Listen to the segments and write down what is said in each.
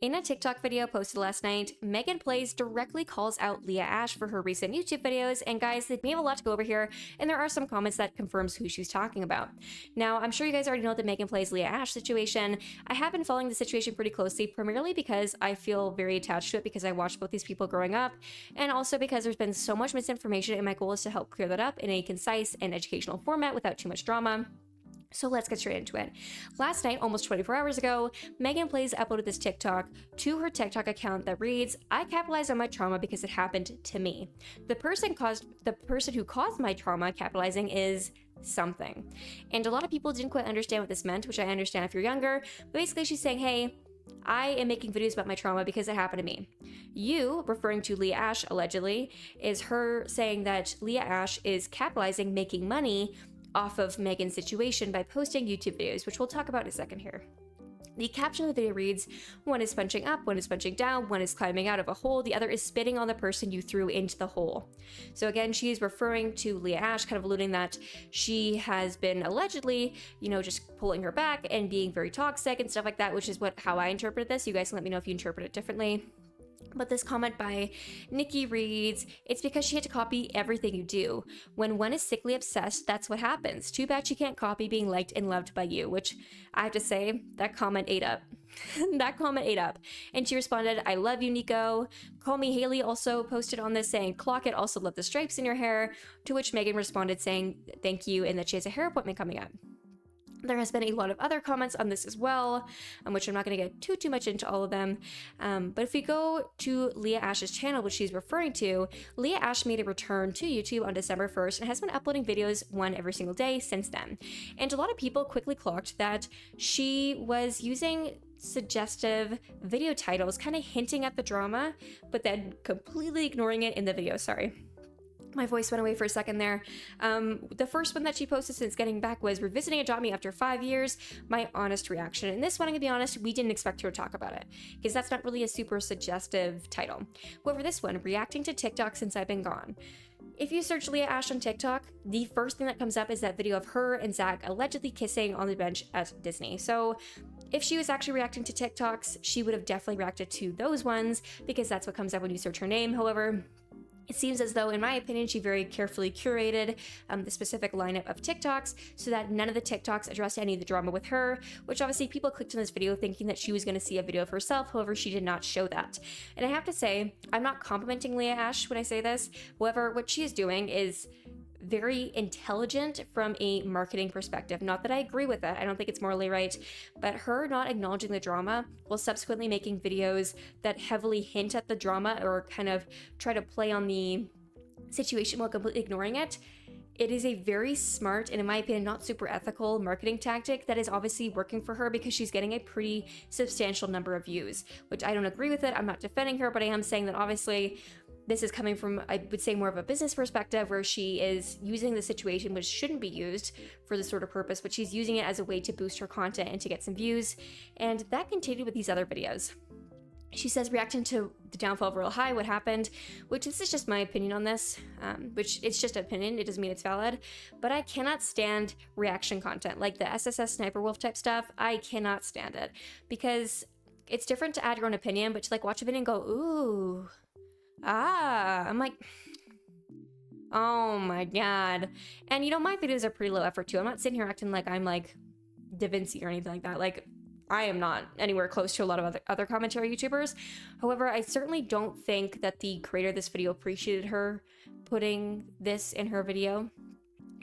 In a TikTok video posted last night, Megan Plays directly calls out Leah Ashe for her recent YouTube videos, and guys, we have a lot to go over here, and there are some comments that confirms who she's talking about. Now, I'm sure you guys already know the Megan Plays Leah Ashe situation. I have been following the situation pretty closely, primarily because I feel very attached to it because I watched both these people growing up, and also because there's been so much misinformation, and my goal is to help clear that up in a concise and educational format without too much drama. So let's get straight into it. Last night, almost 24 hours ago, Megan Plays uploaded this TikTok to her TikTok account that reads, "I capitalized on my trauma because it happened to me. The person who caused my trauma capitalizing is something." And a lot of people didn't quite understand what this meant, which I understand if you're younger. But basically she's saying, hey, I am making videos about my trauma because it happened to me. You, referring to Leah Ashe allegedly, is her saying that Leah Ashe is capitalizing, making money off of Megan's situation by posting YouTube videos, which we'll talk about in a second here. The caption of the video reads, "One is punching up, one is punching down, one is climbing out of a hole, the other is spitting on the person you threw into the hole." So again, she is referring to Leah Ashe, kind of alluding that she has been allegedly, just pulling her back and being very toxic and stuff like that, which is how I interpreted this. You guys can let me know if you interpret it differently. But this comment by Nikki reads, "It's because she had to copy everything you do. When one is sickly obsessed, that's what happens. Too bad she can't copy being liked and loved by you," which I have to say, that comment ate up. That comment ate up. And she responded, "I love you, Nico. Call Me Haley" also posted on this saying, "Clock it, also love the stripes in your hair," to which Megan responded saying thank you and that she has a hair appointment coming up. There has been a lot of other comments on this as well, which I'm not going to get too much into all of them. But if we go to Leah Ashe's channel, which she's referring to, Leah Ashe made a return to YouTube on December 1st and has been uploading videos one every single day since then. And a lot of people quickly clocked that she was using suggestive video titles, kind of hinting at the drama, but then completely ignoring it in the video. Sorry. My voice went away for a second there. The first one that she posted since getting back was "Revisiting Adopt Me After 5 years, my honest reaction." And this one, I'm gonna be honest, we didn't expect her to talk about it because that's not really a super suggestive title. However, this one, "Reacting to TikTok Since I've Been Gone." If you search Leah Ashe on TikTok, the first thing that comes up is that video of her and Zach allegedly kissing on the bench at Disney. So if she was actually reacting to TikToks, she would have definitely reacted to those ones because that's what comes up when you search her name. However, it seems as though, in my opinion, she very carefully curated the specific lineup of TikToks so that none of the TikToks addressed any of the drama with her, which obviously people clicked on this video thinking that she was going to see a video of herself. However, she did not show that. And I have to say, I'm not complimenting Leah Ashe when I say this. However, what she is doing is very intelligent from a marketing perspective. Not that I agree with it, I don't think it's morally right, but her not acknowledging the drama while subsequently making videos that heavily hint at the drama or kind of try to play on the situation while completely ignoring it, it is a very smart and, in my opinion, not super ethical marketing tactic that is obviously working for her because she's getting a pretty substantial number of views, which I don't agree with it. I'm not defending her, but I am saying that obviously this is coming from, I would say, more of a business perspective where she is using the situation, which shouldn't be used for this sort of purpose, but she's using it as a way to boost her content and to get some views. And that continued with these other videos. She says, reacting to the downfall of Real High, what happened, which this is just my opinion on this, which it's just an opinion, it doesn't mean it's valid, but I cannot stand reaction content, like the SSS Sniper Wolf type stuff. I cannot stand it, because it's different to add your own opinion, but to watch a video and go, ooh, I'm like, oh my god. And my videos are pretty low effort too. I'm not sitting here acting like I'm like Da Vinci or anything like that. I am not anywhere close to a lot of other commentary YouTubers. However, I certainly don't think that the creator of this video appreciated her putting this in her video.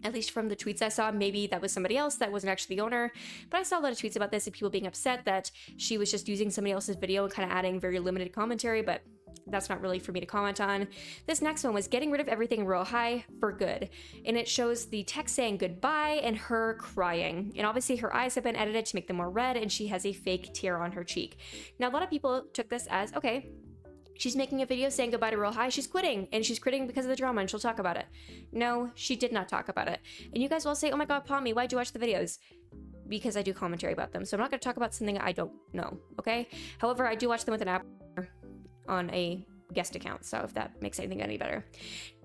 At least from the tweets I saw. Maybe that was somebody else that wasn't actually the owner, but I saw a lot of tweets about this and people being upset that she was just using somebody else's video and kind of adding very limited commentary, but that's not really for me to comment on. This next one was "Getting rid of everything Real High for good," and it shows the text saying goodbye and her crying, and obviously her eyes have been edited to make them more red and she has a fake tear on her cheek. Now a lot of people took this as, okay, she's making a video saying goodbye to Real High, she's quitting, and she's quitting because of the drama and she'll talk about it. No, she did not talk about it. And you guys will say, oh my god, Pommy, why'd you watch the videos? Because I do commentary about them, so I'm not going to talk about something I don't know, okay? However, I do watch them with an app on a guest account, so if that makes anything any better.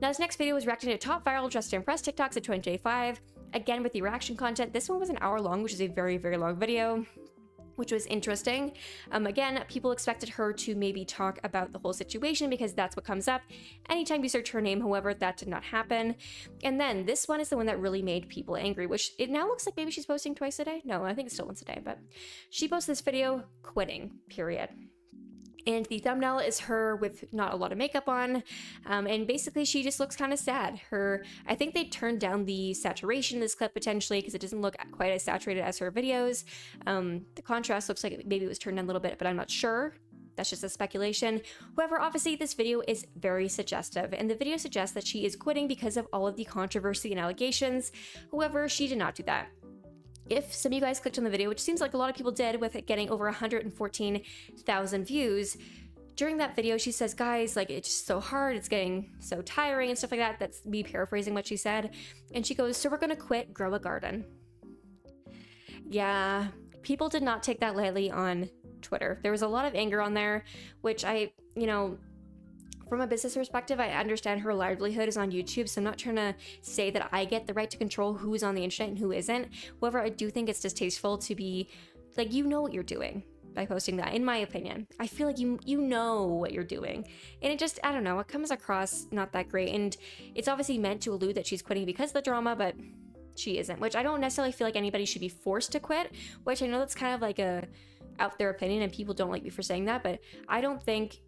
Now this next video was reacting to top viral Dress to Impress TikToks of 2025, again with the reaction content. This one was an hour long, which is a very, very long video. which was interesting. Again, people expected her to maybe talk about the whole situation because that's what comes up anytime you search her name. However, that did not happen. And then this one is the one that really made people angry, which it now looks like maybe she's posting twice a day. No, I think it's still once a day, but she posted this video quitting, period. And the thumbnail is her with not a lot of makeup on, and basically she just looks kind of sad. I think they turned down the saturation in this clip potentially because it doesn't look quite as saturated as her videos. The contrast looks like maybe it was turned down a little bit, but I'm not sure. That's just a speculation. However, obviously this video is very suggestive, and the video suggests that she is quitting because of all of the controversy and allegations. However, she did not do that. If some of you guys clicked on the video, which seems like a lot of people did with it getting over 114,000 views, during that video she says, guys, like, it's just so hard, it's getting so tiring and stuff like that. That's me paraphrasing what she said. And she goes, so we're gonna quit, grow a garden. Yeah, people did not take that lightly on Twitter. There was a lot of anger on there, which from a business perspective, I understand her livelihood is on YouTube, so I'm not trying to say that I get the right to control who's on the internet and who isn't. However, I do think it's distasteful to be, like, you know what you're doing by posting that, in my opinion. I feel like you know what you're doing. And it just, I don't know, it comes across not that great. And it's obviously meant to allude that she's quitting because of the drama, but she isn't, which I don't necessarily feel like anybody should be forced to quit, which I know that's kind of like a out there opinion and people don't like me for saying that, but I don't think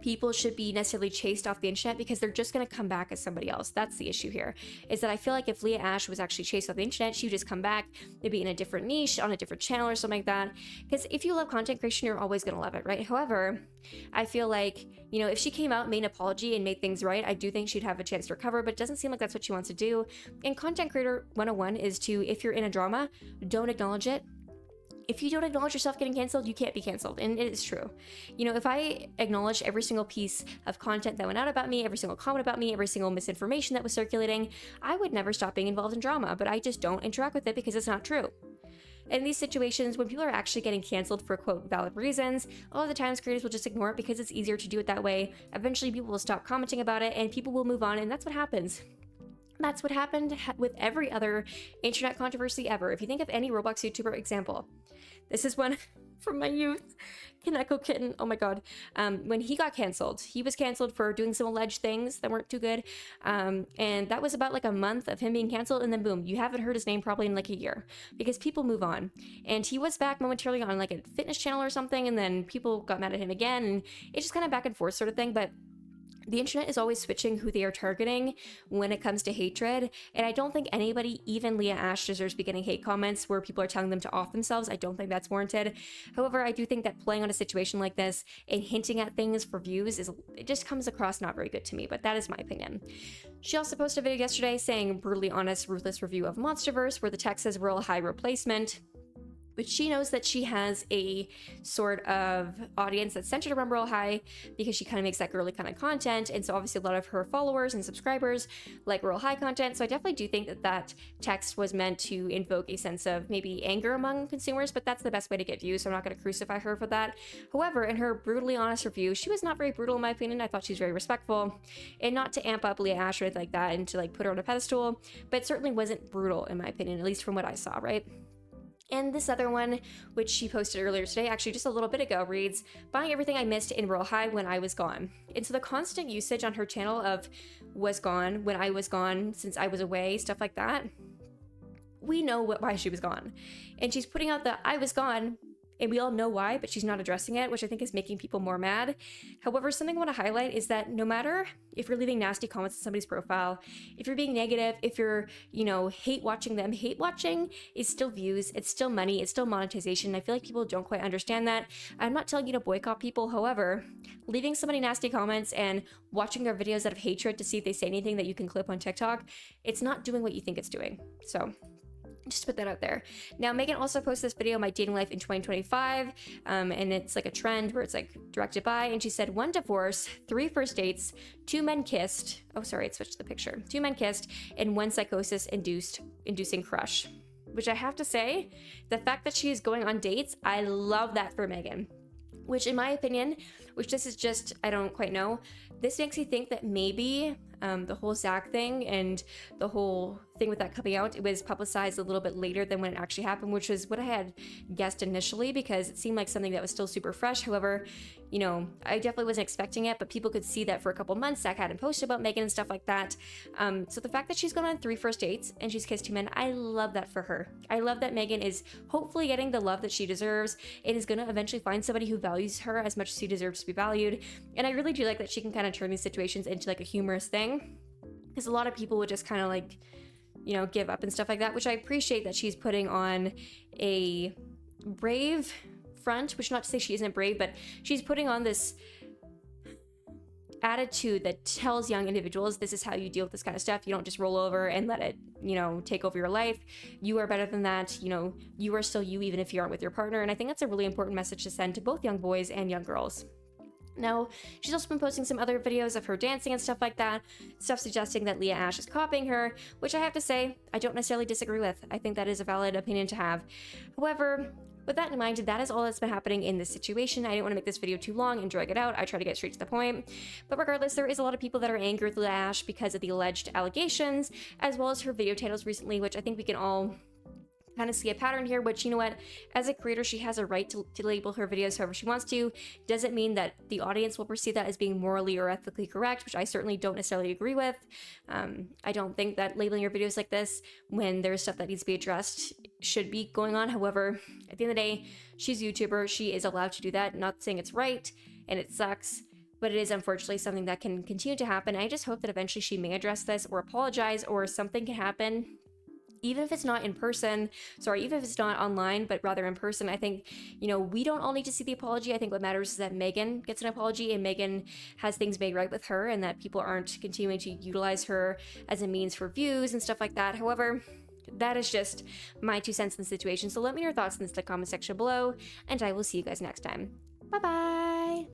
people should be necessarily chased off the internet because they're just going to come back as somebody else. That's the issue here, is that I feel like if Leah Ashe was actually chased off the internet, she would just come back, maybe in a different niche, on a different channel or something like that. Because if you love content creation, you're always going to love it, right? However, I feel like, if she came out, made an apology, and made things right, I do think she'd have a chance to recover, but it doesn't seem like that's what she wants to do. And Content Creator 101 is to, if you're in a drama, don't acknowledge it. If you don't acknowledge yourself getting canceled, you can't be canceled. And it is true. If I acknowledged every single piece of content that went out about me, every single comment about me, every single misinformation that was circulating, I would never stop being involved in drama, but I just don't interact with it because it's not true. In these situations, when people are actually getting canceled for, quote, valid reasons, a lot of the times creators will just ignore it because it's easier to do it that way. Eventually, people will stop commenting about it and people will move on, and that's what happens. That's what happened with every other internet controversy ever. If you think of any Roblox YouTuber example, this is one from my youth, Kaneko Kitten, oh my god. When he got canceled, he was canceled for doing some alleged things that weren't too good. And that was about like a month of him being canceled, and then boom, you haven't heard his name probably in like a year because people move on. And he was back momentarily on like a fitness channel or something, and then people got mad at him again, and it's just kind of back and forth sort of thing. But the internet is always switching who they are targeting when it comes to hatred, and I don't think anybody, even Leah Ashe, deserves to be getting hate comments where people are telling them to off themselves. I don't think that's warranted. However, I do think that playing on a situation like this and hinting at things for views it just comes across not very good to me, but that is my opinion. She also posted a video yesterday saying brutally honest, ruthless review of Monsterverse, where the text says Royal High replacement. But she knows that she has a sort of audience that's centered around Royal High because she kind of makes that girly kind of content. And so obviously a lot of her followers and subscribers like Royal High content. So I definitely do think that that text was meant to invoke a sense of maybe anger among consumers, but that's the best way to get views. So I'm not going to crucify her for that. However, in her brutally honest review, she was not very brutal in my opinion. I thought she was very respectful, and not to amp up Leah Ashe or anything like that and to like put her on a pedestal, but it certainly wasn't brutal in my opinion, at least from what I saw, right? And this other one, which she posted earlier today, actually just a little bit ago, reads, buying everything I missed in Royal High when I was gone. And so the constant usage on her channel of was gone, when I was gone, since I was away, stuff like that, we know why she was gone. And she's putting out the I was gone, and we all know why, but she's not addressing it, which I think is making people more mad. However, something I want to highlight is that no matter if you're leaving nasty comments on somebody's profile, if you're being negative, if you're, hate watching them, hate watching is still views, it's still money, it's still monetization. I feel like people don't quite understand that. I'm not telling you to boycott people. However, leaving somebody nasty comments and watching their videos out of hatred to see if they say anything that you can clip on TikTok, it's not doing what you think it's doing. So just put that out there. Now, Megan also posted this video, My Dating Life in 2025, and it's like a trend where it's like directed by, and she said 1 divorce, 3 first dates, 2 men kissed. Oh, sorry, it switched the picture. 2 men kissed, and 1 psychosis inducing crush. Which I have to say, the fact that she is going on dates, I love that for Megan. Which in my opinion, which this is just, I don't quite know, this makes me think that maybe the whole Zach thing and the whole thing with that coming out, it was publicized a little bit later than when it actually happened, which was what I had guessed initially because it seemed like something that was still super fresh. However, you know, I definitely wasn't expecting it, but people could see that for a couple months Zach hadn't posted about Megan and stuff like that. So the fact that she's gone on 3 first dates and she's kissed 2 men, I love that for her. I love that Megan is hopefully getting the love that she deserves and is going to eventually find somebody who values her as much as she deserves to be valued. And I really do like that she can kind of turn these situations into like a humorous thing, because a lot of people would just kind of like, you know, give up and stuff like that, which I appreciate that she's putting on a brave front, which not to say she isn't brave, but she's putting on this attitude that tells young individuals this is how you deal with this kind of stuff. You don't just roll over and let it, you know, take over your life. You are better than that. You know, you are still you even if you aren't with your partner. And I think that's a really important message to send to both young boys and young girls. Now, she's also been posting some other videos of her dancing and stuff like that, stuff suggesting that Leah Ashe is copying her, which I have to say, I don't necessarily disagree with. I think that is a valid opinion to have. However, with that in mind, that is all that's been happening in this situation. I didn't want to make this video too long and drag it out. I try to get straight to the point. But regardless, there is a lot of people that are angry with Leah Ashe because of the alleged allegations, as well as her video titles recently, which I think we can all kind of see a pattern here, which, you know what, as a creator, she has a right to label her videos however she wants to. Doesn't mean that the audience will perceive that as being morally or ethically correct, which I certainly don't necessarily agree with. I don't think that labeling your videos like this when there's stuff that needs to be addressed should be going on. However, at the end of the day, she's a YouTuber. She is allowed to do that. Not saying it's right, and it sucks, but it is unfortunately something that can continue to happen. I just hope that eventually she may address this or apologize, or something can happen. Even if it's not in person, even if it's not online, but rather in person. I think, you know, we don't all need to see the apology. I think what matters is that Megan gets an apology and Megan has things made right with her, and that people aren't continuing to utilize her as a means for views and stuff like that. However, that is just my 2 cents in the situation. So let me know your thoughts in the comment section below, and I will see you guys next time. Bye-bye!